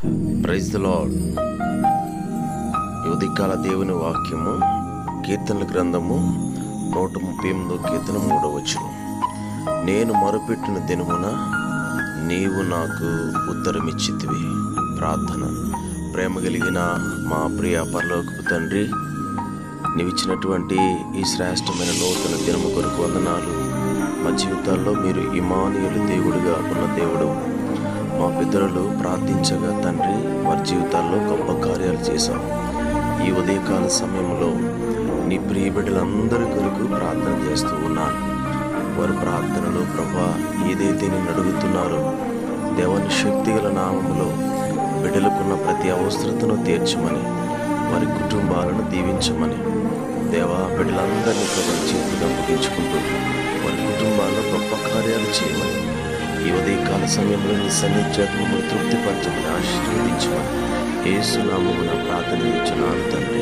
Praise the lord. ఈ ఉదయకాల దేవుని వాక్యము కీర్తనల గ్రంథము 138 కీర్తన 3వ వచనం. నేను మొరపెట్టిన దినమున నీవు నాకు ఉత్తరమిచ్చితివి. ప్రార్థన. ప్రేమ కలిగిన మా ప్రియ పరలోకపు తండ్రి, నీవిచ్చినటువంటి ఈ శ్రేష్టమైన నూతన దినము కొరకు వందనాలు. మా జీవితాల్లో మీరు ఇమ్మానుయేలు దేవుడిగా ఉన్న దేవుడు. మా పితరులు ప్రార్థించగా తండ్రి, వారి జీవితాల్లో గొప్ప కార్యాలు చేశాం. ఈ ఉదయకాల సమయంలో నీ ప్రియ బిడ్డలందరి కొరకు ప్రార్థన చేస్తూ ఉన్నాను. వారి ప్రార్థనలో ప్రభా ఏదైతే నేను అడుగుతున్నారో దేవుని శక్తిగల నామములో బిడ్డలకున్న ప్రతి అవసరతను తీర్చమని, వారి కుటుంబాలను దీవించమని దేవా, బిడ్డలందరినీ ప్రభు చేతిగా ముగించుకుంటూ వారి కుటుంబాల్లో గొప్ప కార్యాలు చేయమని, ఈ ఉదయకాల సమయంలో నీ సన్నిధ్యాత్మను తృప్తిపరచమని, ఆశీర్వదించమని యేసు నామమున ప్రార్థన చేస్తున్నాను తండ్రి.